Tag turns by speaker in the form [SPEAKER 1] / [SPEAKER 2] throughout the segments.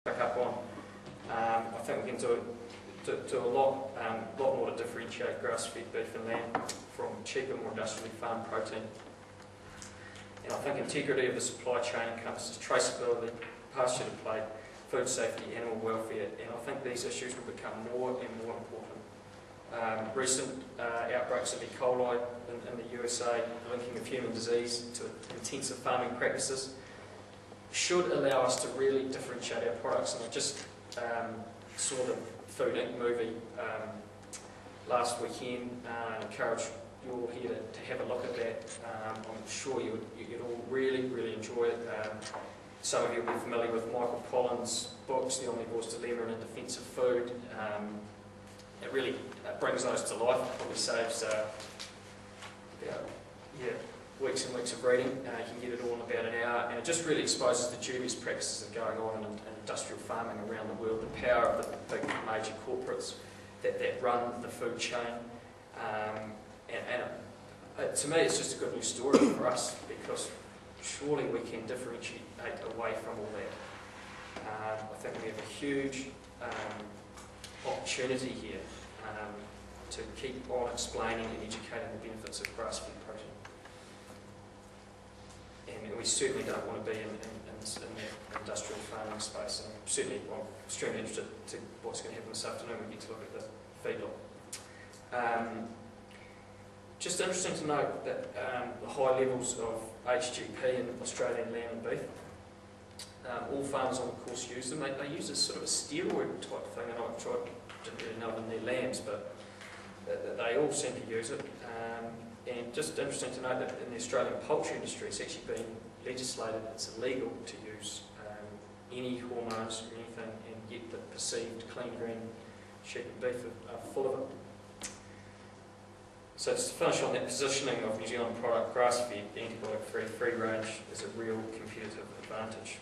[SPEAKER 1] pick up on. I think we can do a lot more to differentiate grass-fed beef and lamb from cheaper, more industrially farmed protein. And I think integrity of the supply chain encompasses traceability, pasture to plate, food safety, animal welfare, and I think these issues will become more and more important. Recent outbreaks of E. coli in the USA, linking of human disease to intensive farming practices, should allow us to really differentiate our products. And I just saw the Food Inc. movie last weekend. Encourage you all here to have a look at that. I'm sure you'd all really enjoy it. Some of you will be familiar with Michael Pollan's books, The Omnivore's Dilemma and In Defence of Food. It really brings those to life. It probably saves about weeks and weeks of reading. You can get it all in about an hour, and it just really exposes the dubious practices that are going on in industrial farming around the world, the power of the big major corporates that run the food chain. To me, it's just a good news story for us, because surely we can differentiate away from all that. I think we have a huge opportunity here to keep on explaining and educating the benefits of grass-fed protein. And we certainly don't want to be in that industrial farming space. And certainly, I'm extremely interested to what's going to happen this afternoon when we get to look at the feedlot. Just interesting to note that the high levels of HGP in Australian lamb and beef. All farmers on the course use them. They use this sort of a steroid type thing, and I've didn't really know them in their lambs, but they all seem to use it. And just interesting to note that in the Australian poultry industry, it's actually been legislated, it's illegal to use any hormones or anything, and yet the perceived clean green sheep and beef are full of it. So just to finish on that positioning of New Zealand product, grass-fed, antibiotic-free, free range is a real competitive advantage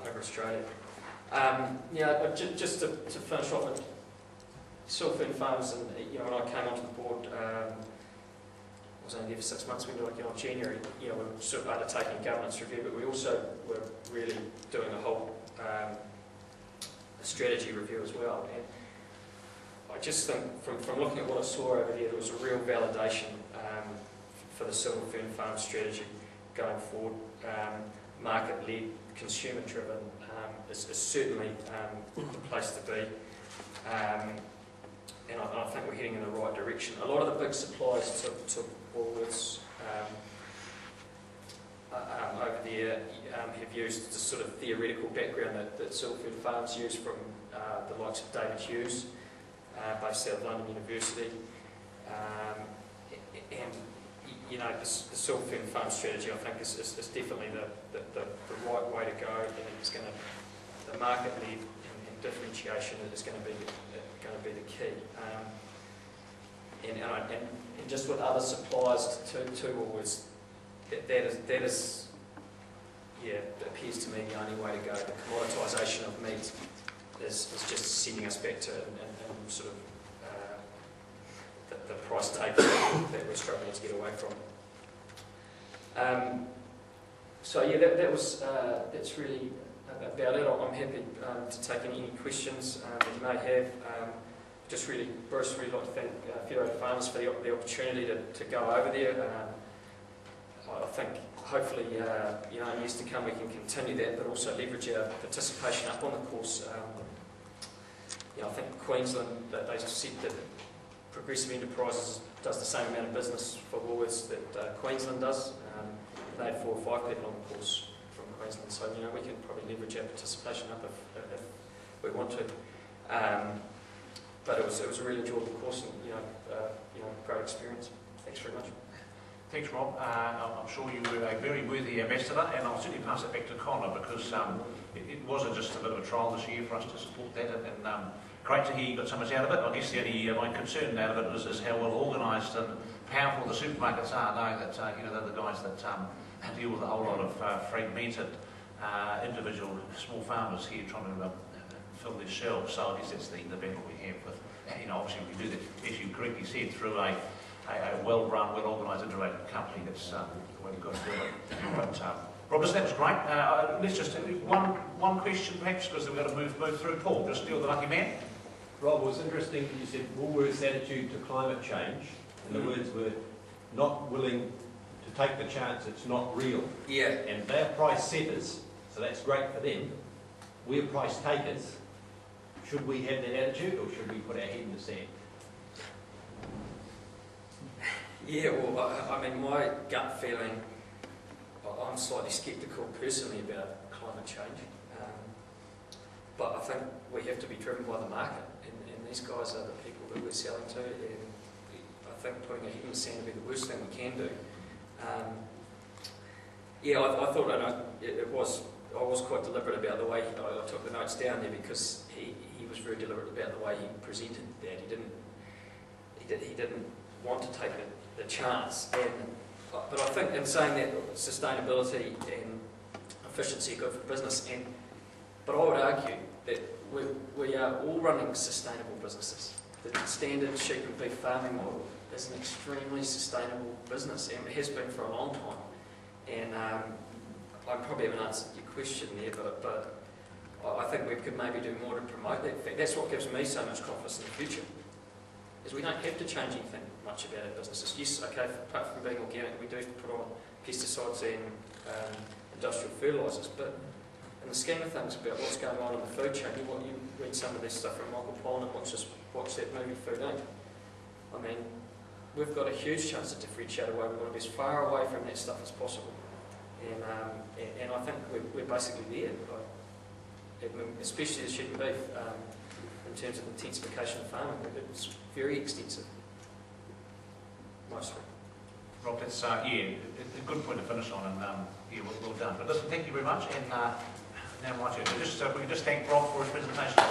[SPEAKER 1] over Australia. Just to finish off with Silverfern Farms, and when I came onto the board, I was only there for 6 months. We were like in January. We're sort of undertaking governance review, but we also were really doing a whole strategy review as well. And I just think, from looking at what I saw over there was a real validation for the Silverfern Farm strategy going forward. Market-led, consumer-driven is certainly the place to be. And I think we're heading in the right direction. A lot of the big suppliers to Woolworths over there have used the sort of theoretical background that Silverfern Farms use from the likes of David Hughes, based out of London University. And the Silverfern Farm strategy, I think, is definitely the right way to go, and it's going to, the market-led and differentiation is going to be the key. And just with other suppliers to Woolworths, that appears to me the only way to go. The commoditisation of meat is just sending us back to and sort of the price tag that we're struggling to get away from. That's really about it. I'm happy to take any questions that you may have. Bruce, really like to thank Federated Farmers for the opportunity to go over there. I think hopefully in years to come we can continue that, but also leverage our participation up on the course. I think Queensland, they just said that Progressive Enterprises does the same amount of business for Woolworths that Queensland does. They had 4 or 5 people on the course from Queensland, so we can probably leverage our participation up if we want to. But it was a really enjoyable course, and great experience. Thanks very much.
[SPEAKER 2] Thanks, Rob. I'm sure you were a very worthy ambassador, and I'll certainly pass it back to Connor, because it wasn't just a bit of a trial this year for us to support that, and great to hear you got so much out of it. I guess the only my concern out of it is how well organised and powerful the supermarkets are, knowing that they're the guys that deal with a whole lot of fragmented individual small farmers here trying to fill their shelves. So I guess that's the battle we have with, obviously we do that, as you correctly said, through a well-run, well-organised, integrated company. That's the way we've got to do it. But Rob, listen, that was great. Let's just one question perhaps, because we've got to move through. Paul, just deal with the lucky man.
[SPEAKER 3] Rob, it was interesting you said Woolworths' attitude to climate change, and the words were not willing to take the chance it's not real.
[SPEAKER 4] Yeah.
[SPEAKER 3] And they're price setters, so that's great for them. We're price takers. Should we have that attitude, or should we put our head in the sand?
[SPEAKER 1] Yeah, well, I mean, my gut feeling, I'm slightly sceptical personally about climate change, but I think we have to be driven by the market, and these guys are the people that we're selling to, and I think putting a head in the sand would be the worst thing we can do. Yeah, I thought I was quite deliberate about the way I took the notes down there, because he was very deliberate about the way he presented that. He didn't want to take the chance, but I think in saying that, sustainability and efficiency are good for business, but I would argue that we are all running sustainable businesses. The standard sheep and beef farming model is an extremely sustainable business, and it has been for a long time. And I probably haven't answered your question there, but I think we could maybe do more to promote that fact. That's what gives me so much confidence in the future, is we don't have to change anything much about our businesses. Yes, okay, apart from being organic, we do put on pesticides and industrial fertilisers, but in the scheme of things about what's going on in the food chain, you read some of this stuff from Michael Pollan and watch that movie Food Inc. I mean, we've got a huge chance to differentiate away. We want to be as far away from that stuff as possible, and I think we're basically there. Especially the sheep and beef, in terms of intensification of farming, it's very extensive, mostly.
[SPEAKER 2] Rob, that's a good point to finish on, and yeah, well done. But listen, thank you very much, and now my turn. We can just thank Rob for his presentation.